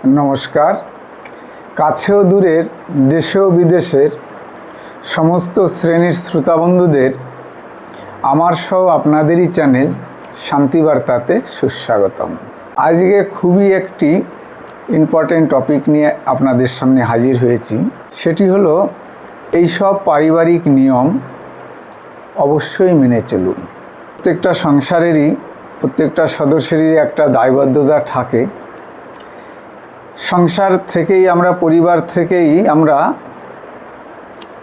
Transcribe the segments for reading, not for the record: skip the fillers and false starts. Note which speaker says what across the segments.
Speaker 1: নমস্কার। কাছে ও দূরের, দেশে ও বিদেশের সমস্ত শ্রেণীর শ্রোতাবন্ধুদের আমার সহ আপনাদেরই চ্যানেল শান্তিবার্তাতে সুস্বাগতম। আজকে খুবই একটি ইম্পর্টেন্ট টপিক নিয়ে আপনাদের সামনে হাজির হয়েছি। সেটি হলো এইসব পারিবারিক নিয়ম অবশ্যই মেনে চলুন। প্রত্যেকটা সংসারেরই প্রত্যেকটা সদস্যেরই একটা দায়বদ্ধতা থাকে। সংসার থেকেই আমরা, পরিবার থেকেই আমরা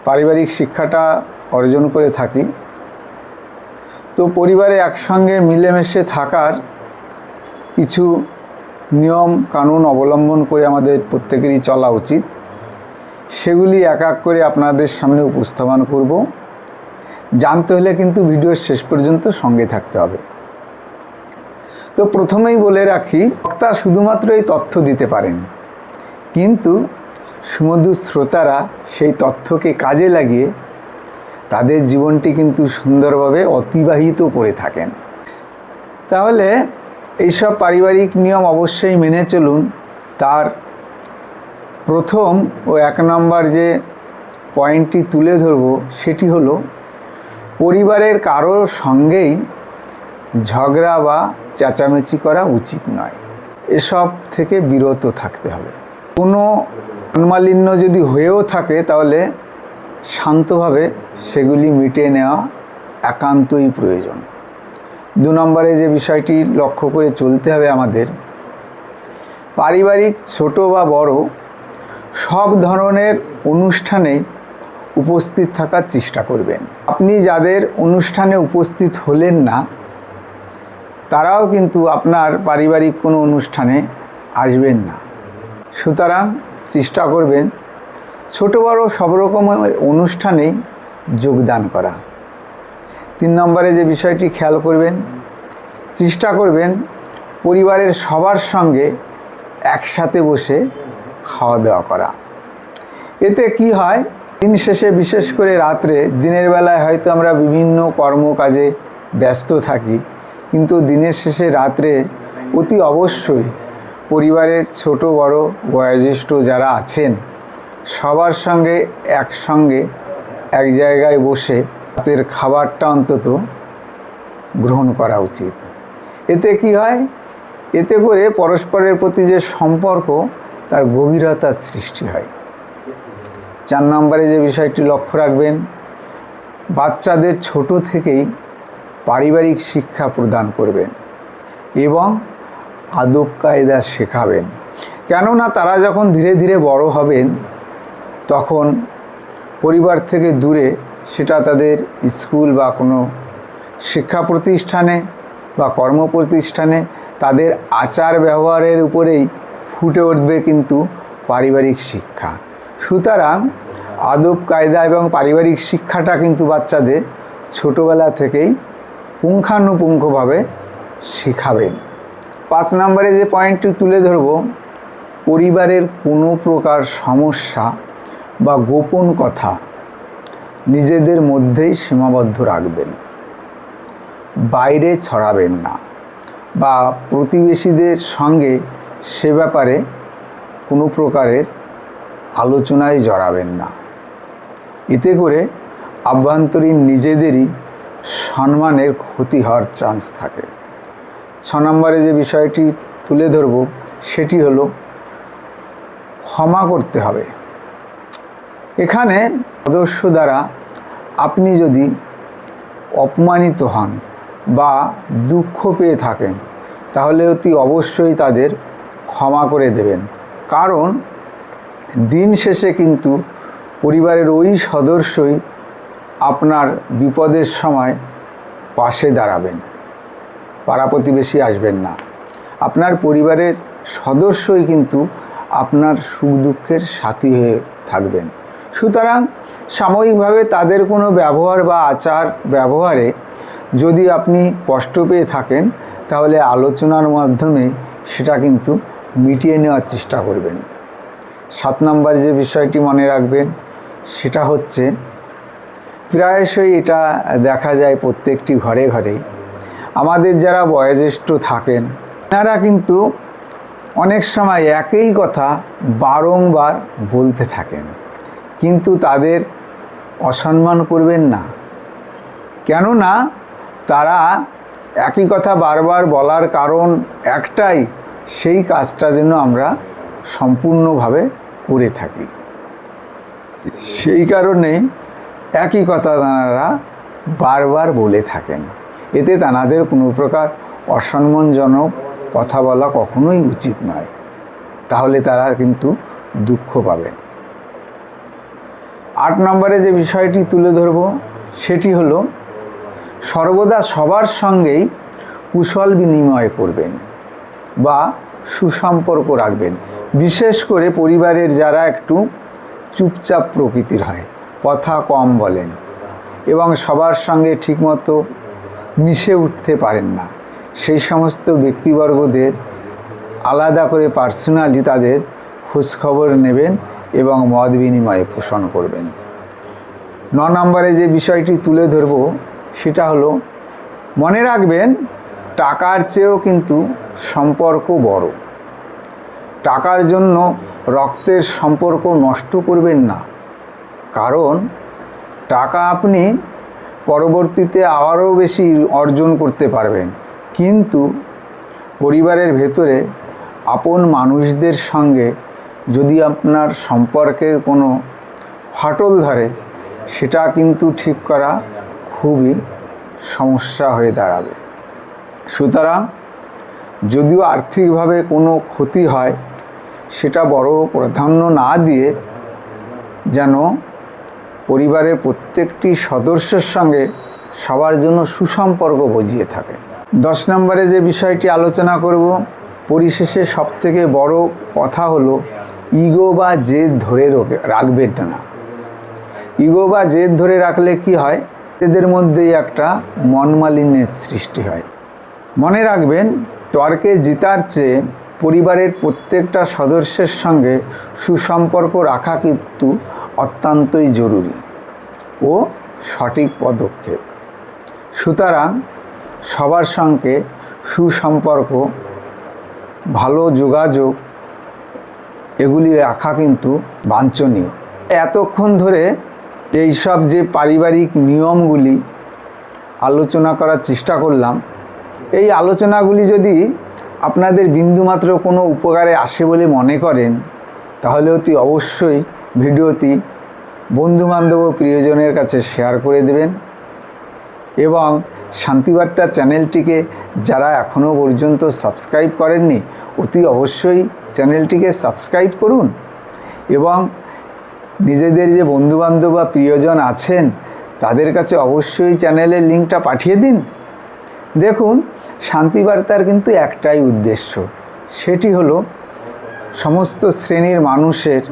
Speaker 1: পারিবারিক শিক্ষাটা অর্জন করে থাকি। তো পরিবারে একসঙ্গে মিলেমিশে থাকার কিছু নিয়ম কানুন অবলম্বন করে আমাদের প্রত্যেকেরই চলা উচিত। সেগুলি এক এক করে আপনাদের সামনে উপস্থাপন করব। জানতে হলে কিন্তু ভিডিওর শেষ পর্যন্ত সঙ্গে থাকতে হবে। তো প্রথমেই বলে রাখি, বক্তা শুধুমাত্র এই তথ্য দিতে পারেন, কিন্তু সুমধুর শ্রোতারা সেই তথ্যকে কাজে লাগিয়ে তাদের জীবনটি কিন্তু সুন্দরভাবে অতিবাহিত করে থাকেন। তাহলে এইসব পারিবারিক নিয়ম অবশ্যই মেনে চলুন। তার প্রথম ও 1 নম্বর যে পয়েন্টটি তুলে ধরব সেটি হলো, পরিবারের কারোর সঙ্গেই ঝগড়া বা চেঁচামেচি করা উচিত নয়। এসব থেকে বিরত থাকতে হবে। কোনো মনোমালিন্য যদি হয়েও থাকে তাহলে শান্তভাবে সেগুলি মিটিয়ে নেওয়া একান্তই প্রয়োজন। 2 নম্বরে যে বিষয়টি লক্ষ্য করে চলতে হবে আমাদের, পারিবারিক ছোট বা বড় সব ধরনের অনুষ্ঠানে উপস্থিত থাকার চেষ্টা করবেন। আপনি যাদের অনুষ্ঠানে উপস্থিত হলেন না, তারাও কিন্তু আপনার পারিবারিক কোনো অনুষ্ঠানে আসবেন না। সুতরাং চেষ্টা করবেন ছোট বড় সব রকমের অনুষ্ঠানেই যোগদান করা। 3 নম্বরে যে বিষয়টি খেয়াল করবেন, চেষ্টা করবেন পরিবারের সবার সঙ্গে একসাথে বসে খাওয়া দাওয়া করা। এতে কি হয়, দিন শেষে বিশেষ করে রাত্রে, দিনের বেলায় হয়তো আমরা বিভিন্ন কর্মকাজে ব্যস্ত থাকি, কিন্তু দিনের শেষে রাত্রে অতি অবশ্যই পরিবারের ছোট বড় বয়োজ্যেষ্ঠ যারা আছেন সবার সঙ্গে একসঙ্গে এক জায়গায় বসে রাতের খাবারটা অন্তত গ্রহণ করা উচিত। এতে কি হয়, এতে করে পরস্পরের প্রতি যে সম্পর্ক তার গভীরতার সৃষ্টি হয়। 4 নম্বরে যে বিষয়টি লক্ষ্য রাখবেন, বাচ্চাদের ছোট থেকেই পারিবারিক শিক্ষা প্রদান করবেন এবং আদব কায়দা শেখাবেন। কেননা তারা যখন ধীরে ধীরে বড় হবেন তখন পরিবার থেকে দূরে, সেটা তাদের স্কুল বা কোনো শিক্ষা প্রতিষ্ঠানে বা কর্ম প্রতিষ্ঠানে, তাদের আচার ব্যবহারের উপরেই ফুটে উঠবে কিন্তু পারিবারিক শিক্ষা। সুতরাং আদব কায়দা এবং পারিবারিক শিক্ষাটা কিন্তু বাচ্চাদের ছোটোবেলা থেকেই পুঙ্খানুপুঙ্খভাবে শেখাবেন। 5 নম্বরে যে পয়েন্টটি তুলে ধরব, পরিবারের কোনো প্রকার সমস্যা বা গোপন কথা নিজেদের মধ্যেই সীমাবদ্ধ রাখবেন, বাইরে ছড়াবেন না বা প্রতিবেশীদের সঙ্গে সে ব্যাপারে কোনো প্রকারের আলোচনায় জড়াবেন না। এতে করে আভ্যন্তরীণ নিজেদেরই সম্মানের ক্ষতি হওয়ার চান্স থাকে। 6 নম্বরে যে বিষয়টি তুলে ধরব সেটি হলো, ক্ষমা করতে হবে। এখানে সদস্য দ্বারা আপনি যদি অপমানিত হন বা দুঃখ পেয়ে থাকেন তাহলে অতি অবশ্যই তাদের ক্ষমা করে দেবেন। কারণ দিন শেষে কিন্তু পরিবারের ওই সদস্যই আপনার বিপদের সময় পাশে দাঁড়াবেন, পাড়া প্রতিবেশী আসবেন না। আপনার পরিবারের সদস্যই কিন্তু আপনার সুখ দুঃখের সাথী হয়ে থাকবেন। সুতরাং সাময়িকভাবে তাদের কোনো ব্যবহার বা আচার ব্যবহারে যদি আপনি কষ্ট পেয়ে থাকেন তাহলে আলোচনার মাধ্যমে সেটা কিন্তু মিটিয়ে নেওয়ার চেষ্টা করবেন। 7 নম্বর যে বিষয়টি মনে রাখবেন সেটা হচ্ছে, প্রায়শই এটা দেখা যায় প্রত্যেকটি ঘরে ঘরেই, আমাদের যারা বয়োজ্যেষ্ঠ থাকেন তারা কিন্তু অনেক সময় একই কথা বারংবার বলতে থাকেন, কিন্তু তাদের অসম্মান করবেন না। কেননা তারা একই কথা বারবার বলার কারণ একটাই, সেই কাজটা যেন আমরা সম্পূর্ণভাবে করে থাকি। সেই কারণে একই কথা তাঁরা বারবার বলে থাকেন। এতে তাঁদের কোনো প্রকার অসম্মানজনক কথা বলা কখনোই উচিত নয়, তাহলে তারা কিন্তু দুঃখ পাবেন। 8 নম্বরে যে বিষয়টি তুলে ধরব সেটি হলো সর্বদা সবার সঙ্গেই কুশল বিনিময় করবেন বা সুসম্পর্ক রাখবেন। বিশেষ করে পরিবারের যারা একটু চুপচাপ প্রকৃতির হয়, কথা কম বলেন এবং সবার সঙ্গে ঠিকমতো মিশে উঠতে পারেন না, সেই সমস্ত ব্যক্তিবর্গদের আলাদা করে পার্সোনালি তাদের খোঁজখবর নেবেন এবং মত বিনিময়ে পোষণ করবেন। 9 নম্বরে যে বিষয়টি তুলে ধরব সেটা হলো মনে রাখবেন টাকার চেয়েও কিন্তু সম্পর্ক বড়। টাকার জন্য রক্তের সম্পর্ক নষ্ট করবেন না, কারণ টাকা আপনি পরবর্তীতে আরও বেশি অর্জন করতে পারবেন, কিন্তু পরিবারের ভেতরে আপন মানুষদের সঙ্গে যদি আপনার সম্পর্কের কোনো ফাটল ধরে, সেটা কিন্তু ঠিক করা খুবই সমস্যা হয়ে দাঁড়াবে। সুতরাং যদিও আর্থিকভাবে কোনো ক্ষতি হয়, সেটা বড় প্রাধান্য না দিয়ে যেন পরিবারের প্রত্যেকটি সদস্যের সঙ্গে সবার জন্য সুসম্পর্ক বজিয়ে থাকে। 10 নম্বরে যে বিষয়টি আলোচনা করব, পরিশেষে সবথেকে বড় কথা হলো ইগো বা জেদ ধরে রাখবেন না। ইগো বা জেদ ধরে রাখলে কি হয়, এদের মধ্যেই একটা মনমালিন্যের সৃষ্টি হয়। মনে রাখবেন তর্কে জেতার চেয়ে পরিবারের প্রত্যেকটা সদস্যের সঙ্গে সুসম্পর্ক রাখা কিন্তু অত্যন্তই জরুরি ও সঠিক পদক্ষেপ। সুতরাং সবার সঙ্গে সুসম্পর্ক, ভালো যোগাযোগ এগুলি রাখা কিন্তু বাঞ্ছনীয়। এতক্ষণ ধরে এই সব যে পারিবারিক নিয়মগুলি আলোচনা করার চেষ্টা করলাম, এই আলোচনাগুলি যদি আপনাদের বিন্দুমাত্র কোনো উপকারে আসে বলে মনে করেন, তাহলে অতি অবশ্যই ভিডিওটি বন্ধুবান্ধব ও প্রিয়জনের কাছে শেয়ার করে দেবেন এবং শান্তিবার্তা চ্যানেলটিকে যারা এখনও পর্যন্ত সাবস্ক্রাইব করেননি, অতি অবশ্যই চ্যানেলটিকে সাবস্ক্রাইব করুন এবং নিজেদের যে বন্ধুবান্ধব বা প্রিয়জন আছেন তাদের কাছে অবশ্যই চ্যানেলের লিঙ্কটা পাঠিয়ে দিন। দেখুন, শান্তিবার্তার কিন্তু একটাই উদ্দেশ্য, সেটি হলো সমস্ত শ্রেণীর মানুষের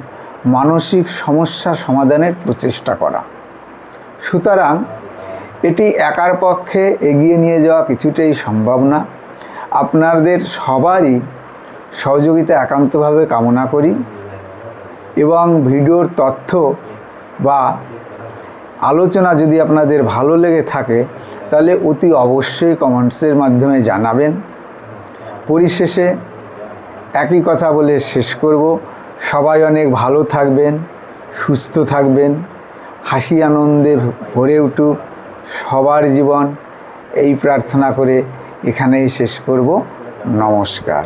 Speaker 1: মানসিক সমস্যা সমাধানের প্রচেষ্টা করা। সুতরাং এটি একার পক্ষে এগিয়ে নিয়ে যাওয়া কিছুতেই সম্ভব না। আপনাদের সবারই সহযোগিতা একান্তভাবে কামনা করি এবং ভিডিওর তথ্য বা আলোচনা যদি আপনাদের ভালো লেগে থাকে, তাহলে অতি অবশ্যই কমেন্টসের মাধ্যমে জানাবেন। পরিশেষে একই কথা বলে শেষ করব, সবাই অনেক ভালো থাকবেন, সুস্থ থাকবেন, হাসি আনন্দে ভরে উঠুক সবার জীবন, এই প্রার্থনা করে এখানেই শেষ করব। নমস্কার।